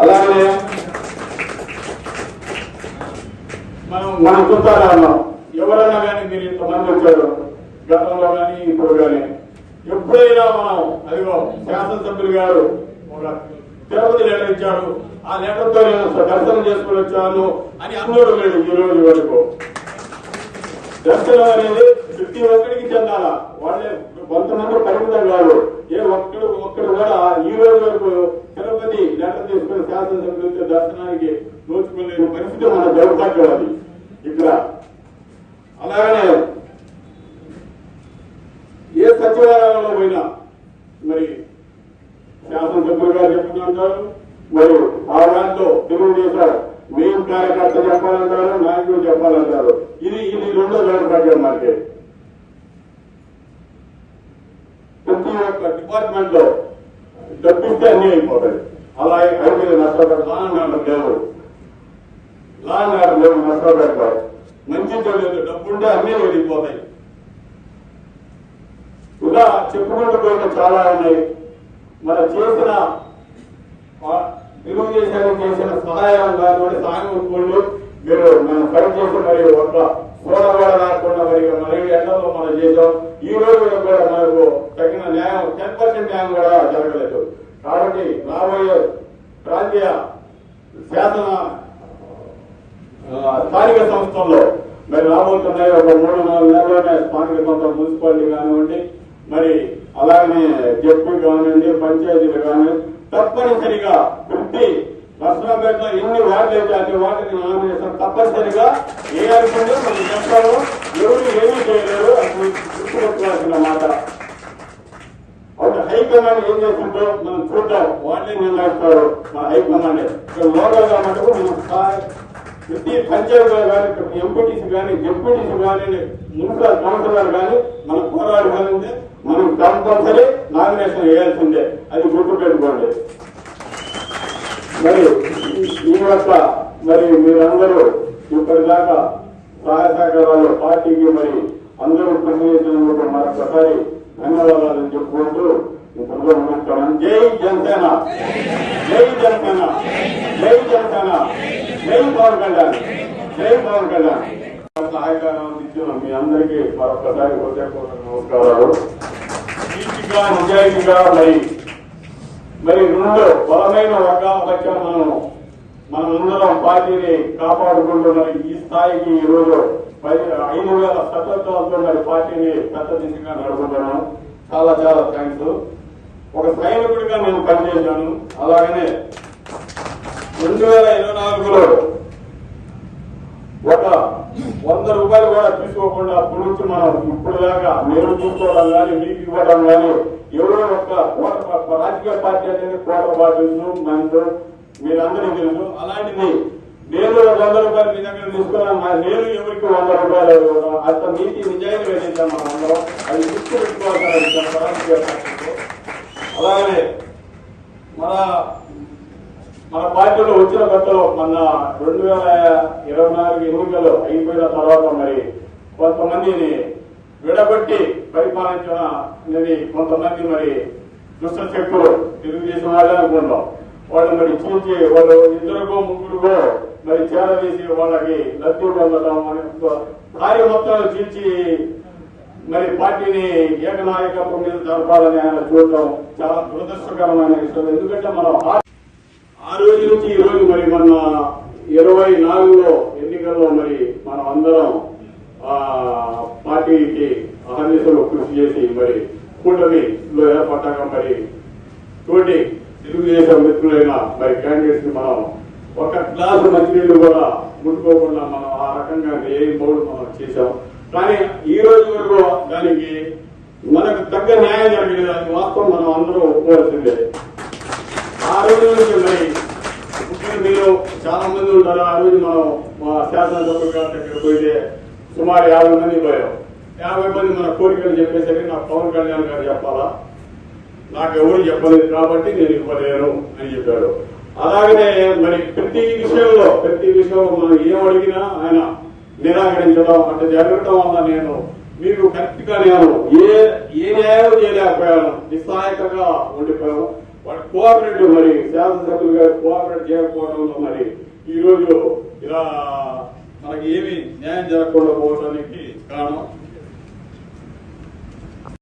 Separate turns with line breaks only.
అలాగే మనం చూస్తారా ఎవరైనా కానీ మీరు ఇంతమంది వచ్చారు గతంలో కానీ ఇప్పుడు కానీ ఎప్పుడైనా మనం అదిగో శాసనసభ్యులు గారు ఒక తిరుపతి లెటర్ ఇచ్చాడు, ఆ లెటర్తో నేను దర్శనం చేసుకుని వచ్చాను అని అన్నోడు లేడు ఈ రోజు వరకు. దర్శనం అనేది ప్రతి ఒక్కరికి చెందాలా, వాళ్ళే కొంతమంది పరిమితం కాదు. ఏ ఒక్కడు కూడా ఈ రోజు వరకు తిరుపతి లెటర్ తీసుకుని శాసనసభ్యులతో దర్శనానికి నోచుకోలేని పరిస్థితి మన దౌర్భాగ్యం అది ఇక్కడ. అలాగనే ఏ సచివాలయంలో పోయినా మరి శాసనసభ్యులు గారు చెప్తుంటారు, మరి ఆ దాంట్లో తెలుగుదేశం మెయిన్ కార్యకర్త చెప్పాలంటారు, నాయకులు చెప్పాలంటారు. ఇది రెండో దౌర్భాగ్యం మనకి. ప్రతి ఒక్క డిపార్ట్మెంట్ లో డబ్బిస్తే అన్ని అయిపోతాయి. అలా అయితే నష్టపడ లాంగ్ ఆర్డర్ లేవు నష్టపెడతారు. మంచి లేదు, డబ్బుంటే అన్నీ వెళ్ళిపోతాయి. ఇలా చెప్పుకుంటూ పోయిన చాలా ఉన్నాయి. మన చేసిన తెలుగుదేశానికి చేసిన సహాయం కానివ్వండి, సాయం అనుకోండి మీరు మనం పని చేసి మరి ఒక సోడ కూడా రాకుండా మరి ఎండలో మనం చేసాం. ఈ రోజు కూడా మనకు తగిన న్యాయం 10% న్యాయం కూడా జరగలేదు. కాబట్టి రాబోయే ప్రాంతీయ శాసన స్థానిక సంస్థల్లో మరి రాబోతున్నాయి ఒక 3-4 నెలల్లోనే స్థానిక సంస్థ మున్సిపాలిటీ కానివ్వండి, మరి అలాగనే జడ్పీ కానివ్వండి, పంచాయతీలు కానివ్వండి, తప్పనిసరిగా ప్రతి నర్సరావుపేటలో ఎన్ని వార్డులు అయితే అన్ని వార్డుని నామినేషన్ తప్పనిసరిగా వేయాల్సిందే. మనం చెప్తాము, ఎవరు ఏమీ చేయలేరు. అసలు గుర్తుపెట్టుకోవాల్సిన మాట. ఒక హైకమాండ్ ఏం చేస్తుందో మనం చూద్దాం, వాళ్ళే నిర్ణయిస్తారు. మన హైకమాండ్ లోకల్ గా మటుకు మనం ప్రతి పంచాయతీలో కానీ, ప్రతి ఎంపీటీసీ కానీ, జెడ్పీటీసీ కానీ, మున్సిపల్ కౌన్సిలర్ కానీ మనం పోరాడాలంటే మనం కంపల్సరీ నామినేషన్ వేయాల్సిందే. అది గుర్తుపెట్టుకోండి. మరి ఈ యొక్క మరి మీరందరూ ఇప్పటిదాకా సహాయ సహకారాలు పార్టీకి మరి అందరూ పనిచేసినందుకు మరొకసారి ధన్యవాదాలు చెప్పుకుంటూ ఇంతలో ముగిస్తున్నాను. జై జనసేన, జై జనసేన, జై జనసేన, జై పవన్ కళ్యాణ్, జై పవన్ కళ్యాణ్. సహాయకారాలు ఇచ్చిన మీ అందరికీ మరొకసారి హృదయపూర్వక నమస్కారాలు. నీతిగా నిజాయితీగా మరి రెండు బలమైన వర్గాల మధ్య మనందరం పార్టీని కాపాడుకుంటూ మరి ఈ స్థాయికి ఈ రోజు 5,000 సభ్యత్వాలతో మరి పార్టీని పెద్ద దిశగా నడుపుతున్నాను. చాలా చాలా థ్యాంక్స్. ఒక సైనికుడిగా నేను పనిచేశాను. అలాగనే 2024లో ఒక 100 రూపాయలు కూడా తీసుకోకుండా అప్పటి నుంచి మనం ఇప్పుడు దాకా నేను చూసుకోవడం కానీ, మీకు ఇవ్వడం కానీ, ఎవరో ఒక రాజకీయ పార్టీ అనేది కోట పార్టీలు మనకు మీరందరూ తెలుసు. అలాంటిది నేను 100 రూపాయలు మీ దగ్గర తీసుకున్నాను. నేను ఎవరికి 100 రూపాయలు ఇవ్వడం అంత నీతి నిజాయితీ వేసేద్దాం మనం అందరం. అది గుర్తు పెట్టుకోవాల్సిన రాజకీయ పార్టీలో. అలాగనే మన పార్టీలో వచ్చిన కొత్తలో మన 2024 ఎన్నికలు అయిపోయిన తర్వాత మరి కొంతమందిని విడగొట్టి పరిపాలించిన కొంతమంది మరి దుష్ట శక్తులు తెలుగుదేశం వాళ్ళే అనుకుంటాం. వాళ్ళు మరి చూసి వాళ్ళు 2-3 మరి చేరవేసి వాళ్ళకి లబ్ధి పొందడం భారీ మొత్తాలు చీల్చి మరి పార్టీని ఏకనాయకత్వం మీద జరపాలని ఆయన చూడటం చాలా దురదృష్టకరమైన విషయం. ఎందుకంటే మనం ఆ రోజు నుంచి ఈ రోజు మరి మన 24లో ఎన్నికల్లో మరి మనం అందరం పార్టీకి అహర్నిశలు కృషి చేసి మరి కూటమిలో ఏర్పడ్డాక మరి తోటి తెలుగుదేశం మిత్రులైన మరి క్యాండిడేట్స్ ని మనం ఒక గ్లాసు మంచినీళ్లు కూడా ముట్టుకోకుండా మనం ఆ రకంగా ఏ బౌలు మనం చేశాం. కానీ ఈ రోజు వరకు దానికి మనకు తగ్గ న్యాయం జరగలేదు. అది వాస్తవం మనం అందరూ ఒప్పుకోవాల్సిందే. ఆ రోజు నుంచి మరి మీరు చాలా మంది ఉంటారు. ఆ రోజు మనం మా శాసనసభ్యుల గారి దగ్గర పోయితే సుమారు 50 మంది పోయాం. 50 మంది మన కోరికలు చెప్పేసరికి నాకు పవన్ కళ్యాణ్ గారు చెప్పాలా, నాకు ఎవరు చెప్పలేదు కాబట్టి నేను ఇవ్వలేను అని చెప్పాడు. అలాగనే మరి ప్రతి విషయంలో మనం ఏం అడిగినా ఆయన నిరాకరించడం అంటే జరగడం వల్ల నేను మీకు కరెక్ట్ గా నేను ఏ న్యాయం చేయలేకపోయాను, నిస్సహాయకంగా ఉండిపోయాను. వాడు కోఆపరేట్ మరి శాసనసభ్యులు గారు కోఆపరేట్ చేయకపోవడంలో మరి ఈ రోజు ఇలా మనకి ఏమి న్యాయం జరగకుండా పోవడానికి కారణం.